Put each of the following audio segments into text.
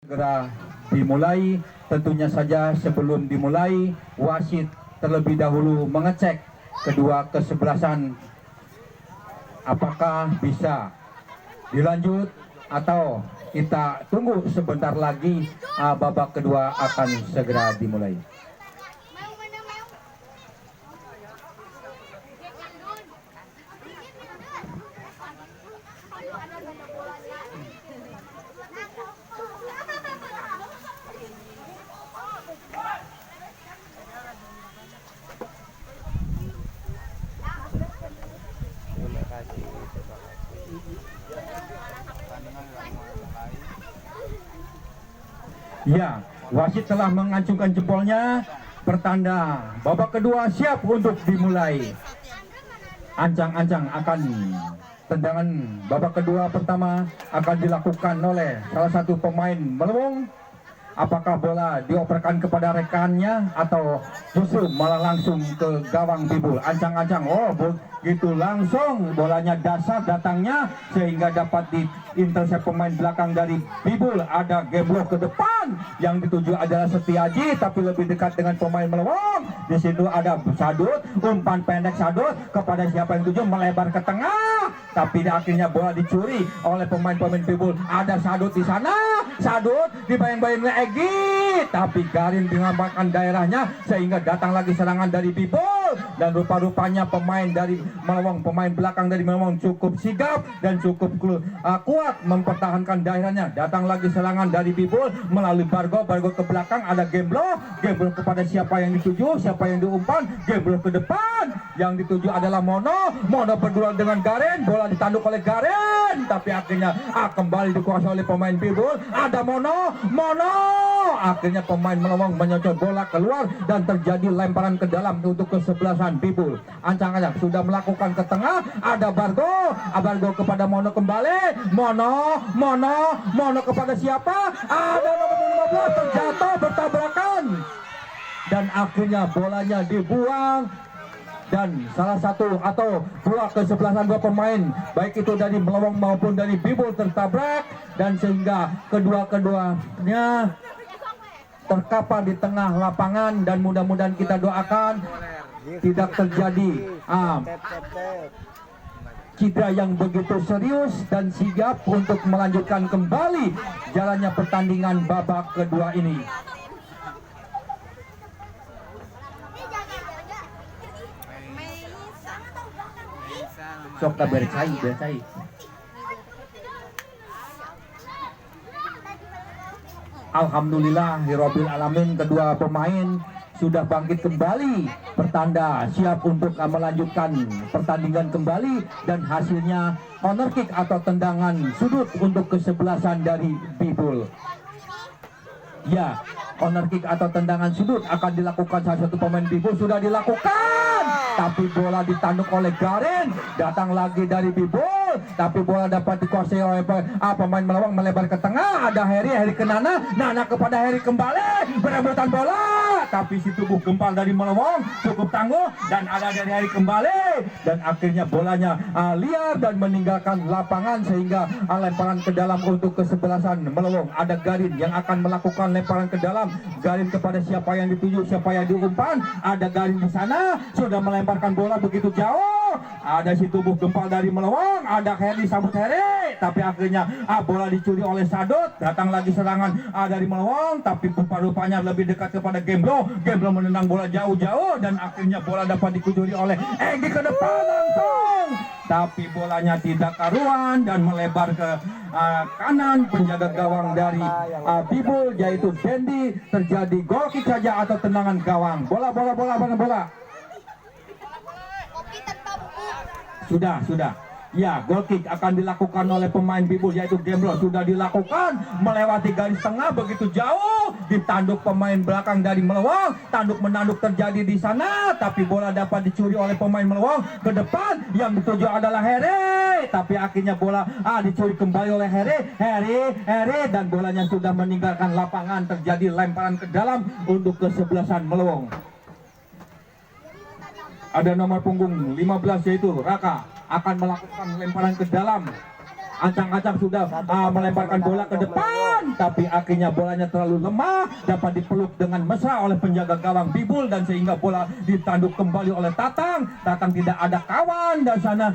Segera dimulai. Tentunya saja sebelum dimulai, wasit terlebih dahulu mengecek kedua kesebelasan apakah bisa dilanjut atau kita tunggu sebentar lagi. Babak kedua akan segera dimulai. Ya, wasit telah mengacungkan jempolnya, pertanda babak kedua siap untuk dimulai. Ancang-ancang akan tendangan babak kedua pertama akan dilakukan oleh salah satu pemain Melewong. Apakah bola dioperkan kepada rekannya atau justru malah langsung ke gawang Bibul? Ancang-ancang, oh begitu langsung bolanya dasar datangnya sehingga dapat diintercept pemain belakang dari Bibul. Ada Gembloh ke depan yang dituju adalah Setiaji, tapi lebih dekat dengan pemain Melewong. Di situ ada Sadut, umpan pendek Sadut kepada siapa yang dituju, melebar ke tengah, tapi akhirnya bola dicuri oleh pemain-pemain Bibul. Ada Sadut di sana, Sadut dibayang-bayang Egi, tapi Garin mengamankan daerahnya sehingga datang lagi serangan dari Bibul, dan rupa-rupanya pemain dari Melewong, pemain belakang dari Melewong cukup sigap dan cukup kuat mempertahankan daerahnya. Datang lagi serangan dari Bibul melalui Bargo ke belakang, ada Gembloh kepada siapa yang dituju, siapa yang diumpan, Gembloh ke depan, yang dituju adalah Mono berduel dengan Garin, bola ditanduk oleh Garin, tapi akhirnya kembali dikuasai oleh pemain Bibul. Ada Mono akhirnya pemain Melewong menyocok bola keluar dan terjadi lemparan ke dalam untuk kesebelasan Bibul. Ancang-ancang sudah melakukan ke tengah, ada Bargo kepada Mono kembali, Mono kepada siapa, ada nomor 15 terjatuh bertabrakan dan akhirnya bolanya dibuang. Dan salah satu atau dua kesebelasan dua pemain baik itu dari Melewong maupun dari Bibul tertabrak, dan sehingga kedua-keduanya terkapar di tengah lapangan, dan mudah-mudahan kita doakan tidak terjadi cedera yang begitu serius dan sigap untuk melanjutkan kembali jalannya pertandingan babak kedua ini. Sok bercai. Alhamdulillah Hirobil Alamin, kedua pemain sudah bangkit kembali, pertanda siap untuk melanjutkan pertandingan kembali, dan hasilnya corner kick atau tendangan sudut untuk kesebelasan dari Bibul. Ya, corner kick atau tendangan sudut akan dilakukan salah satu pemain Bibul, sudah dilakukan, tapi bola ditanduk oleh Garin, datang lagi dari Bibul, tapi bola dapat dikuasai oleh pemain Melewong, melebar ke tengah, ada Heri ke Nana kepada Heri kembali, berebutan bola, tapi si tubuh gempal dari Melewong cukup tangguh, dan ada dari Heri kembali, dan akhirnya bolanya liar dan meninggalkan lapangan sehingga lemparan ke dalam untuk kesebelasan Melewong. Ada Garin yang akan melakukan lemparan ke dalam, Garin kepada siapa yang dituju, siapa yang diumpan, ada Garin di sana sudah melemparkan bola begitu jauh, ada si tubuh gempal dari Melewong, ada Heri sambut Heri, tapi akhirnya bola dicuri oleh Sadut, datang lagi serangan dari Melewong, tapi rupa-rupanya lebih dekat kepada Gembloh menendang bola jauh-jauh, dan akhirnya bola dapat dikucuri oleh Egi ke depan langsung, tapi bolanya tidak karuan dan melebar ke kanan penjaga gawang dari Bibul, yaitu Dendi. Terjadi gol kick saja atau tendangan gawang. Bola. Sudah. Ya, gol kick akan dilakukan oleh pemain Bibul, yaitu Gembloh, sudah dilakukan melewati garis tengah begitu jauh, ditanduk pemain belakang dari Melewong, tanduk menanduk terjadi di sana, tapi bola dapat dicuri oleh pemain Melewong ke depan, yang dituju adalah Heri, tapi akhirnya bola dicuri kembali oleh Heri, dan bolanya sudah meninggalkan lapangan, terjadi lemparan ke dalam untuk kesebelasan Melewong. Ada nomor punggung 15 yaitu Raka akan melakukan lemparan ke dalam Ancang-ancang sudah melemparkan bola ke depan, tapi akhirnya bolanya terlalu lemah, dapat dipeluk dengan mesra oleh penjaga gawang Bibul, dan sehingga bola ditanduk kembali oleh Tatang. Tatang tidak ada kawan dan sana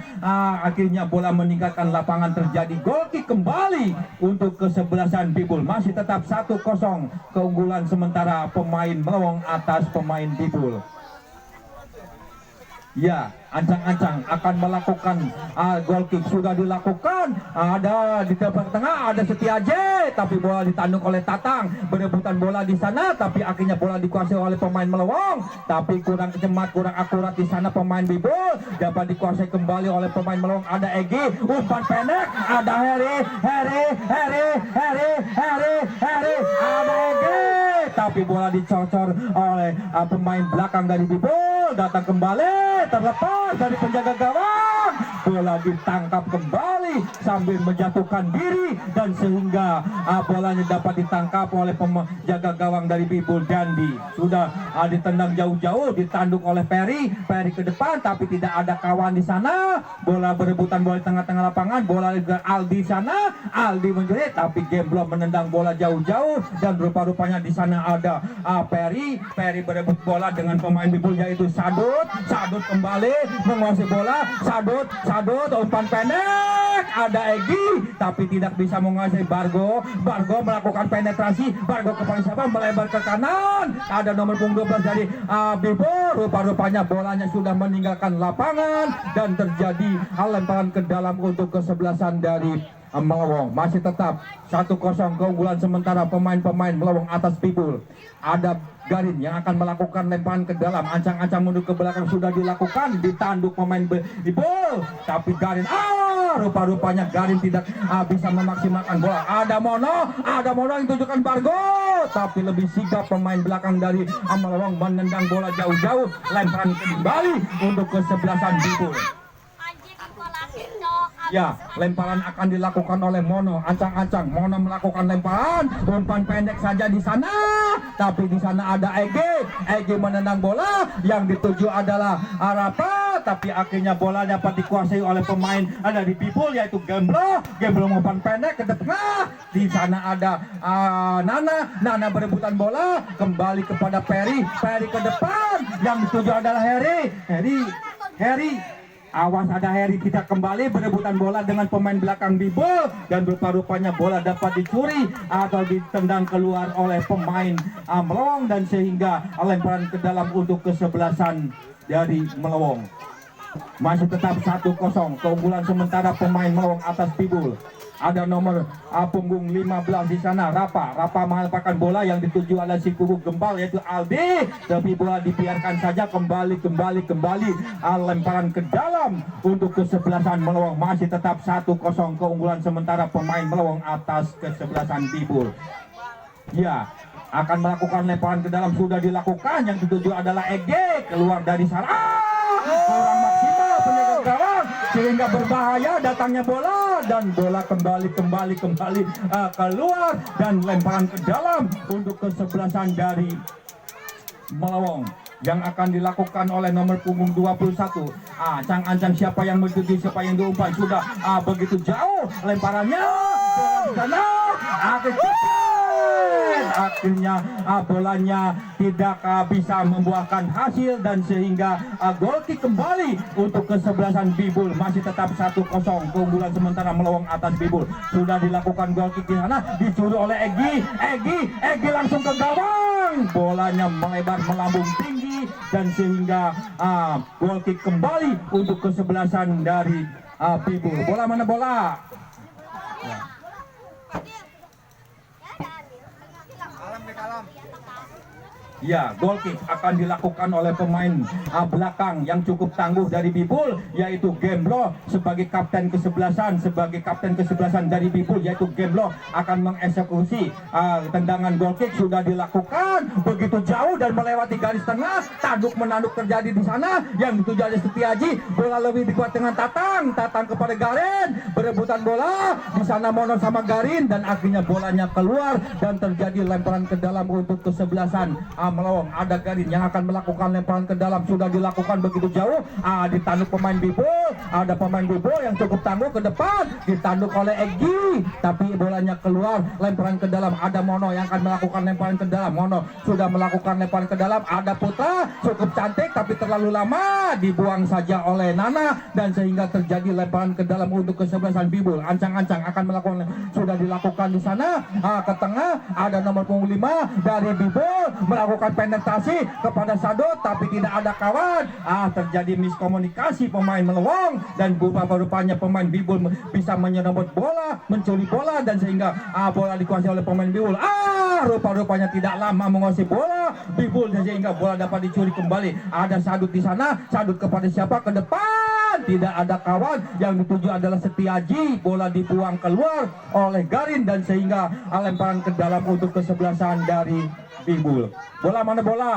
akhirnya bola meninggalkan lapangan, terjadi gol kick kembali untuk kesebelasan Bibul. Masih tetap 1-0 keunggulan sementara pemain Melawong atas pemain Bibul. Ya, ancang-ancang akan melakukan goal kick, sudah dilakukan. Ada di depan tengah, ada Setiaje, tapi bola ditanduk oleh Tatang. Berebutan bola di sana, tapi akhirnya bola dikuasai oleh pemain Melawong. Tapi kurang cemat, kurang akurat di sana pemain Bibul. Dapat dikuasai kembali oleh pemain Melawong. Ada Egi, umpan pendek. Ada Heri. Ada Egi, tapi bola dicocor oleh pemain belakang dari Bibul. Datang kembali, terlepas dari penjaga gawang, bola ditangkap kembali sambil menjatuhkan diri, dan sehingga bolanya dapat ditangkap oleh penjaga gawang dari Bibul. Dandi sudah ditendang jauh-jauh, ditanduk oleh Ferry ke depan, tapi tidak ada kawan di sana. Bola berebutan bola di tengah-tengah lapangan, bola Aldi sana, Aldi menjerit, tapi Gemblo menendang bola jauh-jauh, dan rupa-rupanya di sana ada Ferry berebut bola dengan pemain Bibul yaitu Sadut kembali menguasai bola. Sadut umpan pendek, ada Egi, tapi tidak bisa menguasai Bargo melakukan penetrasi. Bargo kepada siapa? Melebar ke kanan. Ada nomor punggung 12 dari Bibul. Rupa-rupanya bolanya sudah meninggalkan lapangan dan terjadi lemparan ke dalam untuk kesebelasan dari Melawong. Masih tetap 1-0 keunggulan sementara pemain-pemain Melawong atas Bibul. Ada Garin yang akan melakukan lemparan ke dalam, ancang-ancang mundur ke belakang sudah dilakukan, ditanduk pemain Bibul, tapi Garin rupa-rupanya Garin tidak bisa memaksimalkan bola. Ada Mono yang tunjukkan Bargo, tapi lebih sigap pemain belakang dari Melawong menendang bola jauh-jauh, lemparan kembali untuk kesebelasan Bibul. Ya, lemparan akan dilakukan oleh Mono. Ancang-ancang Mono melakukan lemparan, umpan pendek saja di sana, tapi di sana ada Egi menendang bola, yang dituju adalah Arapa, tapi akhirnya bola dapat dikuasai oleh pemain dari Bibul yaitu Gemblo umpan pendek ke tengah. Di sana ada Nana berebutan bola kembali kepada Ferry ke depan, yang dituju adalah Heri. Awas, ada Heri tidak kembali berebutan bola dengan pemain belakang Bibul, dan rupa-rupanya bola dapat dicuri atau ditendang keluar oleh pemain Melawong, dan sehingga lemparan ke dalam untuk kesebelasan dari Melawong. Masih tetap 1-0 keunggulan sementara pemain Melawong atas Bibul. Ada nomor punggung 15 di sana, Rapa melemparkan bola, yang dituju adalah si kubu gembal yaitu Aldi, tapi bola dibiarkan saja kembali lemparan ke dalam untuk kesebelasan Melawong. Masih tetap 1-0 keunggulan sementara pemain Melawong atas kesebelasan Bibul. Ya, akan melakukan lemparan ke dalam sudah dilakukan, yang dituju adalah Ege, keluar dari sana, kurang maksimal penjaga gawang sehingga berbahaya datangnya bola, dan bola kembali keluar, dan lemparan ke dalam untuk kesebelasan dari Melawong yang akan dilakukan oleh nomor punggung 21. Ancang-ancang siapa yang menuju, siapa yang diumpan, sudah begitu jauh lemparannya, bola di sana, akhirnya bolanya tidak bisa membuahkan hasil, dan sehingga gol kick kembali untuk kesebelasan Bibul. Masih tetap 1-0 keunggulan sementara Melawong atas Bibul. Sudah dilakukan gol kick di sana, dicuri oleh Egi langsung ke gawang, bolanya melebar melambung tinggi, dan sehingga gol kick kembali untuk kesebelasan dari Bibul. Bola mana bola? Ya. Ya, goal kick akan dilakukan oleh pemain belakang yang cukup tangguh dari Bibul yaitu Gemblo sebagai kapten kesebelasan. Dari Bibul yaitu Gemblo akan mengeksekusi tendangan goal kick. Sudah dilakukan begitu jauh dan melewati garis tengah, tanduk menanduk terjadi di sana, yang dituju oleh Setiaji. Bola lebih dikuat dengan Tatang kepada Garin, berebutan bola di sana Mono sama Garin, dan akhirnya bolanya keluar dan terjadi lemparan ke dalam untuk kesebelasan Melawang. Ada Garin yang akan melakukan lemparan ke dalam, sudah dilakukan begitu jauh, ditanduk pemain Bibul. Ada pemain Bibul yang cukup tangguh ke depan, ditanduk oleh Egi, tapi bolanya keluar, lemparan ke dalam. Ada Mono yang akan melakukan lemparan ke dalam. Mono sudah melakukan lemparan ke dalam. Ada Putra cukup cantik tapi terlalu lama, dibuang saja oleh Nana, dan sehingga terjadi lemparan ke dalam untuk kesebelasan Bibul. Ancang-ancang akan melakukan, sudah dilakukan di sana, ke tengah. Ada nomor punggung 5 dari Bibul melakukan penetrasi kepada Sadut, tapi tidak ada kawan. Terjadi miskomunikasi pemain Melewong, dan rupa-rupanya pemain Bibul bisa menyerobot bola, mencuri bola, dan sehingga bola dikuasai oleh pemain Bibul. Rupa-rupanya tidak lama menguasai bola Bibul, dan sehingga bola dapat dicuri kembali. Ada Sadut di sana. Sadut kepada siapa? Ke depan. Tidak ada kawan, yang dituju adalah Setiaji. Bola dibuang keluar oleh Garin, dan sehingga lemparan ke dalam untuk kesebelasan dari Bibul. Bola mana bola?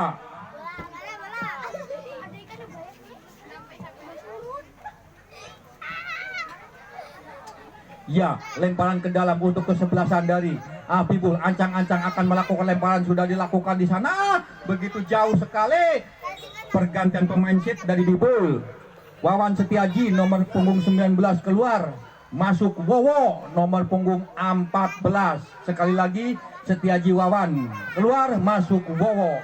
Ya, lemparan ke dalam untuk kesebelasan dari Bibul. Ancang-ancang akan melakukan lemparan, sudah dilakukan di sana. Begitu jauh sekali. Pergantian pemain set dari Bibul. Wawan Setiaji nomor punggung 19 keluar, masuk Wowo nomor punggung 14. Sekali lagi, Setiaji Wawan keluar, masuk Wowo.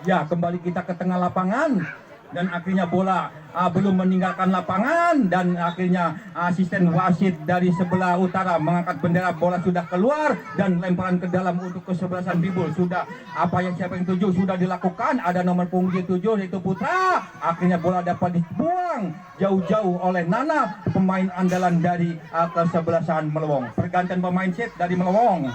Ya, kembali kita ke tengah lapangan, dan akhirnya bola belum meninggalkan lapangan, dan akhirnya asisten wasit dari sebelah utara mengangkat bendera. Bola sudah keluar dan lemparan ke dalam untuk kesebelasan Bibul. Sudah siapa yang tuju sudah dilakukan. Ada nomor punggung 7 yaitu Putra. Akhirnya bola dapat dibuang jauh-jauh oleh Nana, pemain andalan dari kesebelasan Melewong. Pergantian pemain set dari Melewong,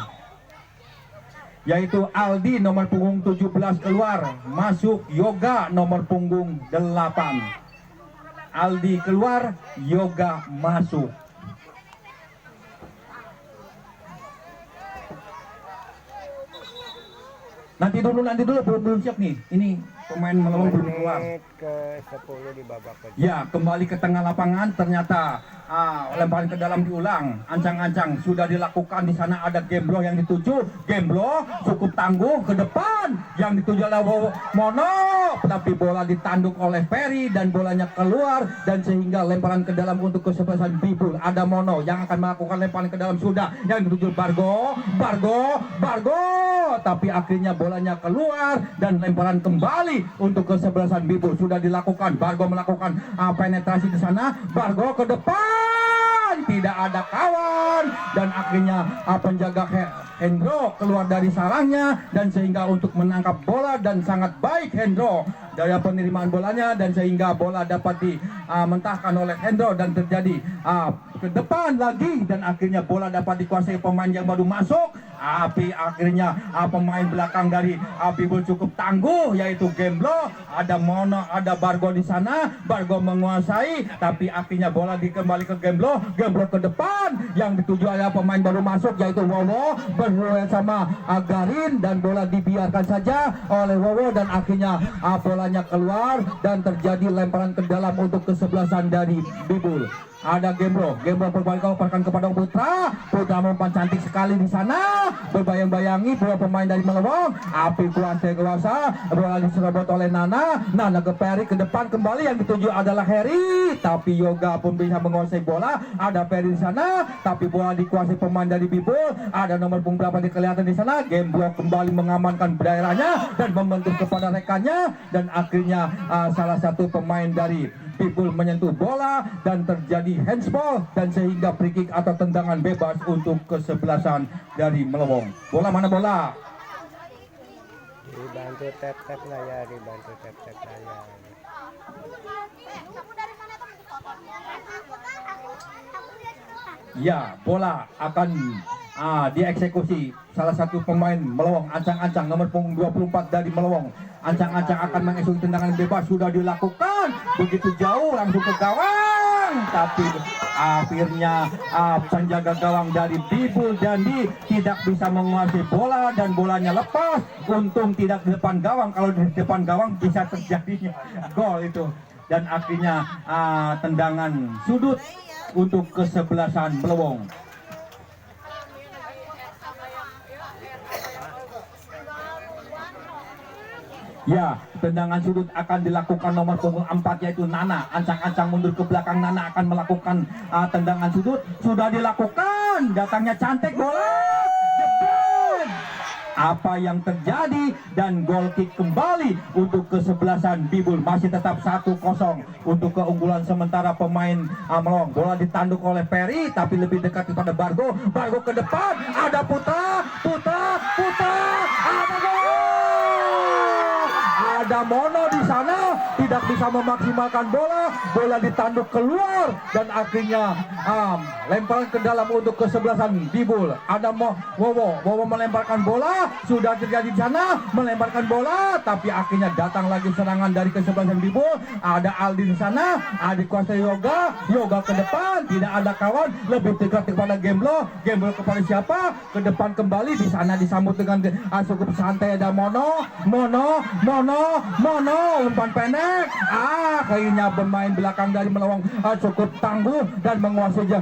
yaitu Aldi nomor punggung 17 keluar, masuk Yoga nomor punggung 8. Aldi keluar, Yoga masuk. Nanti dulu belum siap nih. Ini pemain Melewong belum keluar. Ke 10 di babak kedua. Ya, kembali ke tengah lapangan. Ternyata lemparan ke dalam diulang. Ancang-ancang sudah dilakukan di sana. Ada Gemblo yang dituju. Gemblo cukup tangguh ke depan. Yang dituju adalah Mono, tapi bola ditanduk oleh Ferry dan bolanya keluar, dan sehingga lemparan ke dalam untuk kesebelasan Bibul. Ada Mono yang akan melakukan lemparan ke dalam, sudah yang dituju Bargo, tapi akhirnya bolanya keluar dan lemparan kembali untuk kesebelasan Bibul. Sudah dilakukan. Bargo melakukan penetrasi di sana. Bargo ke depan, tidak ada kawan, dan akhirnya penjaga Hendro keluar dari sarangnya, dan sehingga untuk menangkap bola, dan sangat baik Hendro dari penerimaan bolanya, dan sehingga bola dapat dimentahkan oleh Hendro dan terjadi ke depan lagi, dan akhirnya bola dapat dikuasai pemain yang baru masuk. Akhirnya pemain belakang dari Bibul cukup tangguh, yaitu Gemblo. Ada Mono, ada Bargo di sana. Bargo menguasai, tapi akhirnya bola dikembali ke Gemblo. Gemblo ke depan, yang dituju adalah pemain baru masuk, yaitu Wowo bersama Garin, dan bola dibiarkan saja oleh Wowo, dan akhirnya bolanya keluar dan terjadi lemparan ke dalam untuk kesebelasan dari Bibul. Ada Gemblo berbalik operkan kepada Putra. Putra mempan cantik sekali di sana, berbayang-bayangi dua pemain dari Melewong. Api kuasa kuasa, bola diserobot oleh Nana ke Ferry ke depan kembali, yang dituju adalah Harry, tapi Yoga pun bisa menguasai bola. Ada Ferry di sana, tapi bola dikuasai pemain dari Bibul. Ada nomor punggung 8 kelihatan di sana. Gemblo kembali mengamankan daerahnya dan membentuk kepada rekannya, dan akhirnya salah satu pemain dari Bibul menyentuh bola dan terjadi handsball, dan sehingga free kick atau tendangan bebas untuk kesebelasan dari Melewong. Bola mana bola? Dibantu tap-tap layar, dibantu tap-tap layar. Ya, bola akan dieksekusi salah satu pemain Melewong. Ancang-ancang nomor punggung 24 dari Melewong. Ancang-ancang akan mengeksekusi tendangan bebas, sudah dilakukan begitu jauh langsung ke gawang, tapi akhirnya penjaga gawang dari Bibul Dandi tidak bisa menguasai bola, dan bolanya lepas. Untung tidak di depan gawang, kalau di depan gawang bisa terjadi gol itu, dan akhirnya tendangan sudut untuk kesebelasan Melewong. Ya, tendangan sudut akan dilakukan nomor punggung 4 yaitu Nana. Ancang-ancang mundur ke belakang, Nana akan melakukan tendangan sudut. Sudah dilakukan, datangnya cantik bola. Jebol. Apa yang terjadi dan gol kick kembali untuk kesebelasan Bibul. Masih tetap 1-0 untuk keunggulan sementara pemain Melewong. Bola ditanduk oleh Peri tapi lebih dekat kepada Bargo. Bargo ke depan, ada Putra, ada gol. Ada Mono di sana, tidak bisa memaksimalkan bola, bola ditanduk keluar dan akhirnya lemparan ke dalam untuk kesebelasan Bibul. Ada Wowo melemparkan bola, sudah terjadi di sana, melemparkan bola, tapi akhirnya datang lagi serangan dari kesebelasan Bibul. Ada Aldi di sana, ada kuasa Yoga ke depan, tidak ada kawan, lebih dekat kepada Gemblo kepada siapa? Ke depan kembali, di sana disambut dengan cukup santai. Ada Mono, umpan pendek. Akhirnya bermain belakang dari Melewong cukup tangguh dan menguasai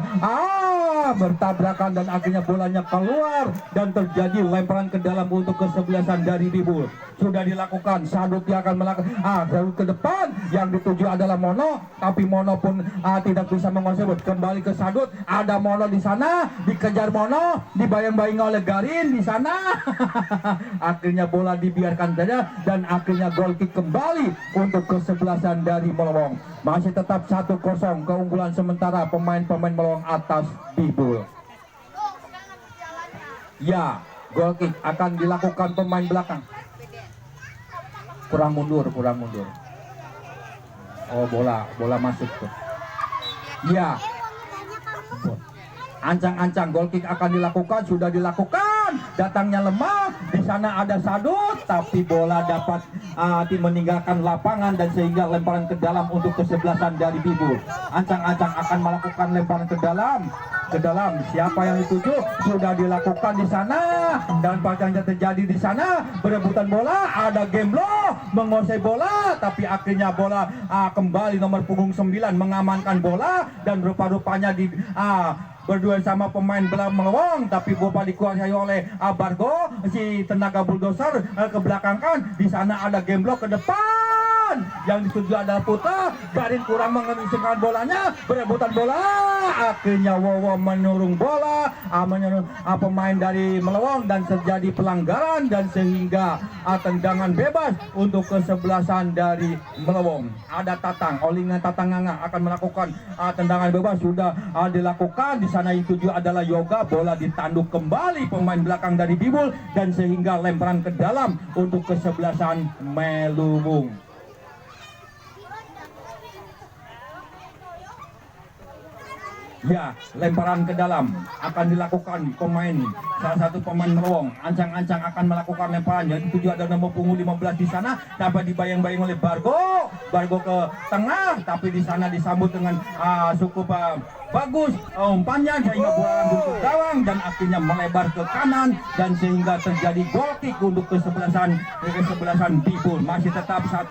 bertabrakan dan akhirnya bolanya keluar dan terjadi lemparan ke dalam untuk kesebelasan dari Bibul. Sudah dilakukan, Sadut yang akan melakukan Sadut ke depan, yang dituju adalah Mono, tapi Mono pun tidak bisa menguasai. Kembali ke Sadut, ada Mono di sana, dikejar Mono, dibayang-bayang oleh Garin di sana. Akhirnya bola dibiarkan saja dan akhirnya gol kick kembali untuk kesebelasan dari Melewong. Masih tetap 1-0 keunggulan sementara pemain-pemain Melewong atas Bibul. Ya, gol kick akan dilakukan pemain belakang. Kurang mundur. Oh, bola masuk tuh. Ya. Ancang-ancang gol kick akan dilakukan, sudah dilakukan. Datangnya lemah, di sana ada Sadut, tapi bola dapat meninggalkan lapangan dan sehingga lemparan ke dalam untuk kesebelasan dari Bibul. Ancang-ancang akan melakukan lemparan ke dalam. Siapa yang dituju? Sudah dilakukan di sana dan yang terjadi di sana berebutan bola. Ada Gemblo menguasai bola, tapi akhirnya bola kembali nomor punggung 9 mengamankan bola dan rupa-rupanya berdua sama pemain Melewong, tapi bola dikuasai oleh Bargo, si tenaga bulldozer ke belakang kan. Di sana ada Gemblo ke depan, yang dituju adalah Putra. Garin kurang mengembangkan bolanya, berebutan bola. Akhirnya Wowo menurung bola, pemain dari Melewong dan terjadi pelanggaran dan sehingga tendangan bebas untuk kesebelasan dari Melewong. Ada Olingan Tatanganga akan melakukan tendangan bebas, sudah dilakukan. Di sana yang tuju adalah Yoga, bola ditanduk kembali pemain belakang dari Bibul dan sehingga lemparan ke dalam untuk kesebelasan Melewong. Ya, lemparan ke dalam akan dilakukan salah satu pemain Melewong. Ancang-ancang akan melakukan lemparan, yang dituju ada nomor punggung 15 di sana, dapat dibayang-bayang oleh Bargo ke tengah, tapi di sana disambut dengan cukup bagus umpannya sehingga bola langsung ke gawang dan akhirnya melebar ke kanan dan sehingga terjadi gol kick untuk kesebelasan Bibul. Masih tetap 1-0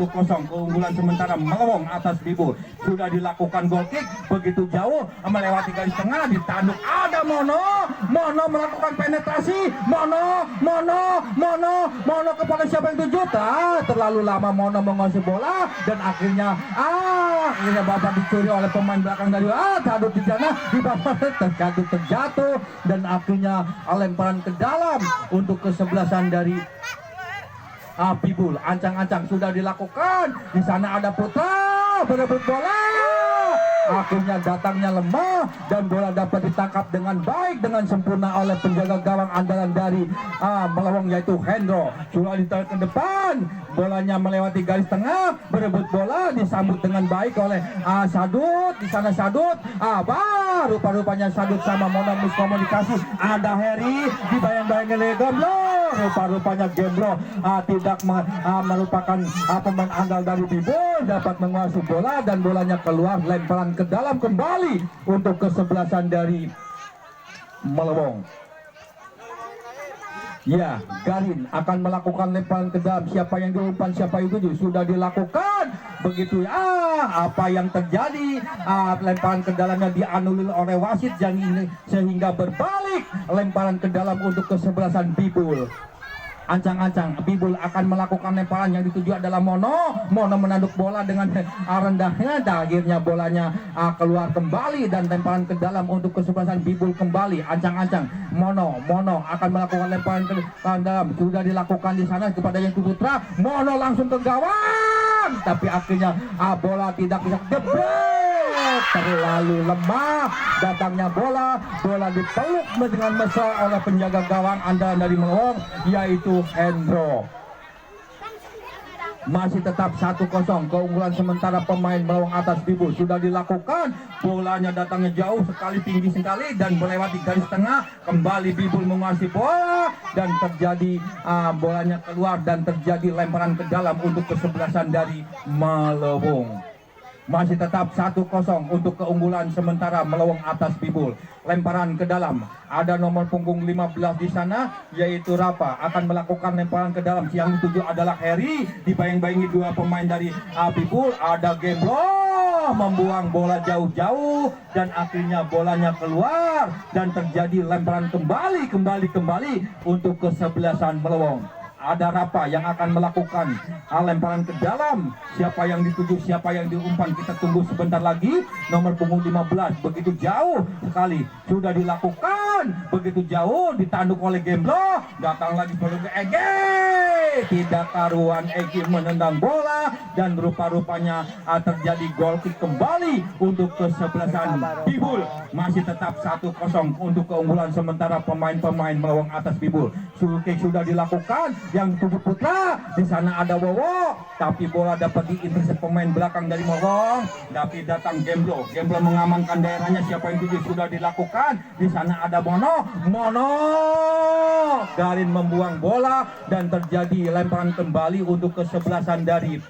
keunggulan sementara Melewong atas Bibul. Sudah dilakukan gol kick begitu jauh melewati garis tengah, ditanduk ada Mono melakukan penetrasi. Mono kepada siapa yang tuju? Terlalu lama Mono menguasai bola dan akhirnya bapak dicuri oleh pemain belakang dari Sadut di sana, di bawah terjatuh dan akhirnya lemparan ke dalam untuk kesebelasan dari Bibul. Ancang-ancang sudah dilakukan, di sana ada Putra berebut bola. Akhirnya datangnya lemah dan bola dapat ditangkap dengan baik dengan sempurna oleh penjaga gawang andalan dari Melewong yaitu Hendro. Sudah ditarik ke depan, bolanya melewati garis tengah, berebut bola disambut dengan baik oleh Sadut. Di sana Sadut, rupa-rupanya Sadut sama Mono miskomunikasi. Ada Heri dibayang-bayang oleh Gemblo. Rupa-rupanya Gemblo tidak merupakan pemain andal dari Bibul, dapat menguasai bola dan bolanya keluar, lemparan ke dalam kembali untuk kesebelasan dari Melewong. Ya, Garin akan melakukan lemparan ke dalam. Siapa yang diumpan, siapa yang tuju, sudah dilakukan. begitu apa yang terjadi, lemparan ke dalamnya dianulir oleh wasit yang ini sehingga berbalik lemparan ke dalam untuk kesebelasan Bibul. Ancang-ancang Bibul akan melakukan lemparan yang dituju adalah Mono menanduk bola dengan rendahnya, akhirnya bolanya keluar kembali dan lemparan ke dalam untuk kesebelasan Bibul kembali. Ancang-ancang Mono akan melakukan lemparan ke dalam, sudah dilakukan di sana kepada Yang Putra. Mono langsung ke gawang, tapi akhirnya bola tidak bisa jebret, terlalu lemah datangnya bola dipeluk dengan mesra oleh penjaga gawang andalan dari Melawang, yaitu Hendro. Masih tetap 1-0 keunggulan sementara pemain Melawang atas Bibul. Sudah dilakukan, bolanya datangnya jauh sekali, tinggi sekali dan melewati garis tengah. Kembali Bibul menguasai bola dan terjadi bolanya keluar dan terjadi lemparan ke dalam untuk kesebelasan dari Melawang. Masih tetap 1-0 untuk keunggulan sementara Melawang atas Bibul. Lemparan ke dalam, ada nomor punggung 15 di sana, yaitu Rafa akan melakukan lemparan ke dalam. Yang dituju adalah Harry, dibayang-bayangi dua pemain dari Bibul. Ada Gemblo membuang bola jauh-jauh dan akhirnya bolanya keluar dan terjadi lemparan kembali untuk kesebelasan Melawang. Ada Rafa yang akan melakukan lemparan ke dalam. Siapa yang dituju, siapa yang diumpan, kita tunggu sebentar lagi. Nomor punggung 15 begitu jauh sekali sudah dilakukan, begitu jauh ditanduk oleh Gemblo. Datang lagi ke Ege, tidak karuan Ege menendang bola dan rupa-rupanya terjadi gol kick kembali untuk kesebelasan Bibul. Masih tetap 1-0 untuk keunggulan sementara pemain-pemain Melawang atas Bibul. Sudah dilakukan. Yang Tubuh Putra, di sana ada Wowo, tapi bola dapat diintercept pemain belakang dari Melawang. Tapi datang Gemblo mengamankan daerahnya. Siapa yang tuju sudah dilakukan. Di sana ada Mono, Garin membuang bola dan terjadi lemparan kembali untuk kesebelasan dari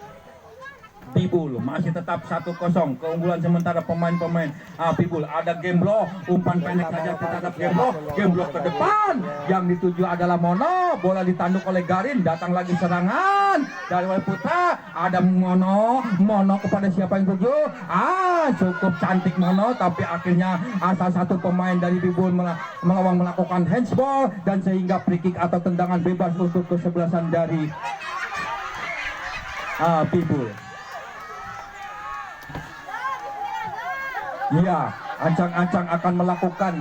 Bibul. Masih tetap 1-0 keunggulan sementara pemain-pemain Bibul. Ada Gemblo, umpan pendek saja terhadap Gemblo ke depan. Yang dituju adalah Mono, bola ditanduk oleh Garin. Datang lagi serangan dari Putra. Ada Mono kepada siapa yang tuju? Cukup cantik Mono, tapi akhirnya salah satu pemain dari Bibul Melawang melakukan handsball dan sehingga free kick atau tendangan bebas untuk kesebelasan dari Bibul. Ya, ancang-ancang akan melakukan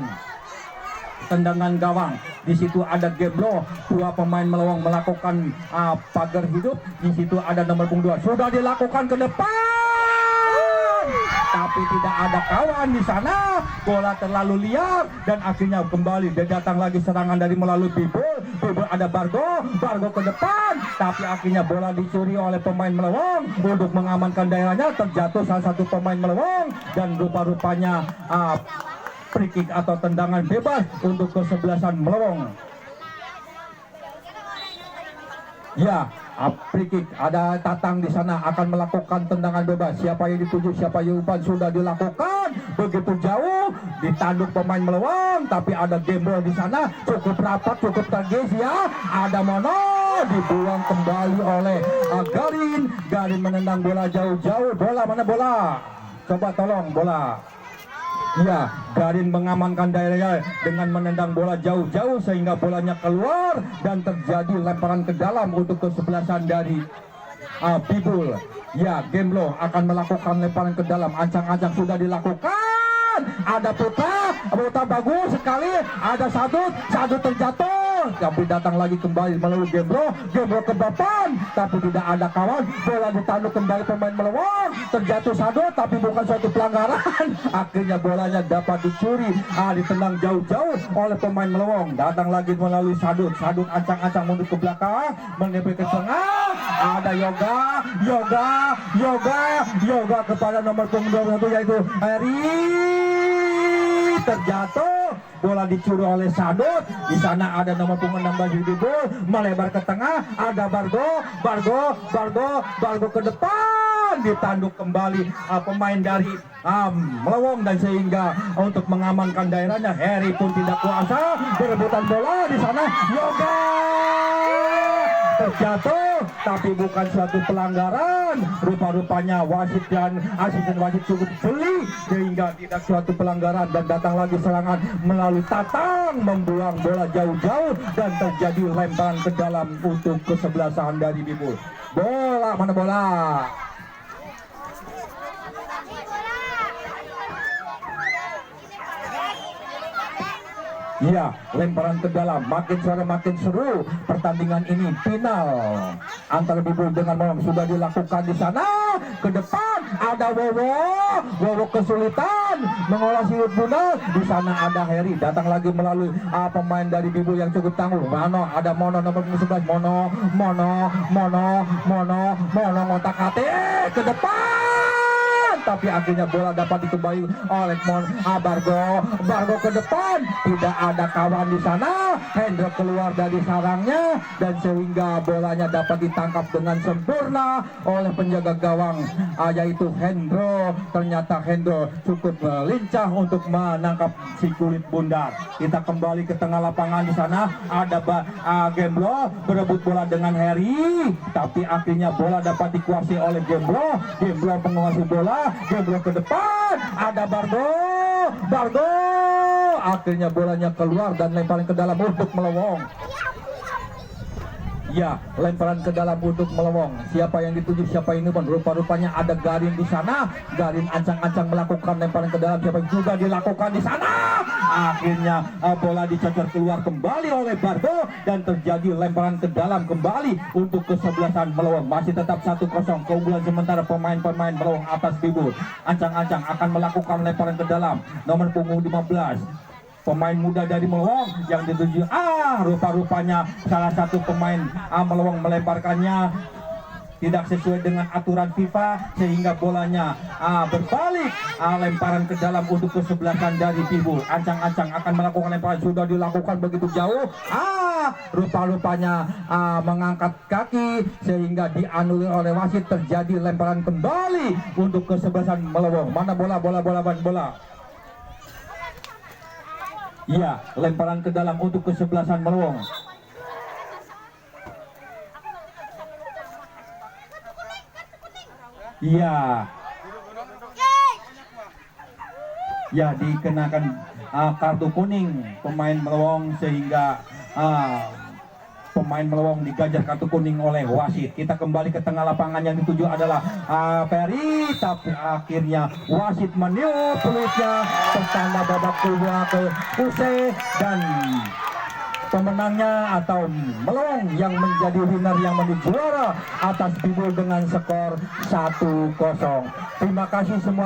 tendangan gawang. Di situ ada Gemblo, dua pemain Melawang melakukan pagar hidup. Di situ ada nomor punggung 2. Sudah dilakukan ke depan, tapi tidak ada kawan di sana. Bola terlalu liar dan akhirnya kembali dan datang lagi serangan dari melalui Bibul. Ada Bargo ke depan, tapi akhirnya bola dicuri oleh pemain Melawang. Untuk mengamankan daerahnya terjatuh salah satu pemain Melawang dan rupa-rupanya free kick atau tendangan bebas untuk kesebelasan Melawang. Ya, free kick. Ada Tatang di sana akan melakukan tendangan bebas. Siapa yang dituju, siapa yang umpan sudah dilakukan. Begitu jauh ditanduk pemain Melawang, tapi ada Gemblo di sana. Cukup rapat, cukup tragis ya. Ada Mono, dibuang kembali oleh Garin menendang bola jauh-jauh. Bola mana bola? Coba tolong bola. Ya, Garin mengamankan daerahnya dengan menendang bola jauh-jauh sehingga bolanya keluar dan terjadi lemparan ke dalam untuk kesebelasan dari Bibul. Ya, Gemblo akan melakukan lemparan ke dalam. Ancang-ancang sudah dilakukan. Ada Putra bagus sekali. Ada Sadut terjatuh. Tapi datang lagi kembali melalui Gemblo ke depan, tapi tidak ada kawan. Bola ditanduk kembali pemain Melawang. Terjatuh Sadut, tapi bukan suatu pelanggaran. Akhirnya bolanya dapat dicuri, ditendang jauh-jauh oleh pemain Melawang. Datang lagi melalui Sadut ancang-ancang mundur ke belakang, menempel ke tengah. Ada Yoga kepada nomor punggung 21 yaitu Harry. Terjatuh, bola dicuri oleh Sadut. Di sana ada nomor punggung 16 Bibul, melebar ke tengah. Ada Bargo ke depan, ditanduk kembali pemain dari Melawang dan sehingga untuk mengamankan daerahnya Harry pun tidak kuasa berebutan bola di sana. Yoga terjatuh, tapi bukan suatu pelanggaran. Rupa-rupanya wasit dan asisten wasit cukup jeli sehingga tidak suatu pelanggaran, dan datang lagi serangan melalui Tatang membuang bola jauh-jauh dan terjadi lemparan ke dalam untuk kesebelasan dari Bibul. Bola, mana bola? Iya, lemparan ke dalam, makin sore makin seru. Pertandingan ini final antara Bibul dengan Melong sudah dilakukan di sana. Ke depan ada Wowo kesulitan mengolah silut bunda. Di sana ada Heri, datang lagi melalui pemain dari Bibul yang cukup tangguh. Ada Mono nomor 11, Mono ngotak-atik ke depan. Tapi akhirnya bola dapat dikembali oleh Bargo ke depan, tidak ada kawan di sana. Hendro keluar dari sarangnya dan sehingga bolanya dapat ditangkap dengan sempurna oleh penjaga gawang yaitu Hendro. Ternyata Hendro cukup lincah untuk menangkap si kulit bundar. Kita kembali ke tengah lapangan. Di sana ada Gemblo berebut bola dengan Heri, tapi akhirnya bola dapat dikuasai oleh Gemblo menguasai bola. Gemblo ke depan, ada Bargo, akhirnya bolanya keluar dan lemparan ke dalam untuk Melewong. Ya, lemparan ke dalam untuk Melewong. Siapa yang dituju, siapa ini pun. Rupa-rupanya ada Garin di sana. Garin ancang-ancang melakukan lemparan ke dalam. Siapa yang juga dilakukan di sana. Akhirnya bola dicocor keluar kembali oleh Bargo dan terjadi lemparan ke dalam kembali untuk kesebelasan Melewong. Masih tetap 1-0 keunggulan sementara pemain-pemain Melewong atas Bibul. Ancang-ancang akan melakukan lemparan ke dalam. Nomor punggung 15. Pemain muda dari Melewong yang dituju. Rupa-rupanya salah satu pemain Melewong melemparkannya tidak sesuai dengan aturan FIFA sehingga bolanya berbalik. Lemparan ke dalam untuk kesebelasan dari Bibul. Ancang-ancang akan melakukan lemparan, sudah dilakukan begitu jauh. Rupa-rupanya mengangkat kaki sehingga dianulir oleh wasit. Terjadi lemparan kembali untuk kesebelasan Melewong. Mana bola. Iya, lemparan ke dalam untuk kesebelasan Melewong. Iya. Ya, dikenakan kartu kuning pemain Melewong sehingga pemain Melewong digajar kartu kuning oleh wasit. Kita kembali ke tengah lapangan, yang dituju adalah Ferry, tapi akhirnya wasit meniup peluitnya, pertanda babak kedua ke usai, dan pemenangnya atau Melewong yang menjadi winner, yang menjadi juara atas Bibul dengan skor 1-0. Terima kasih semua.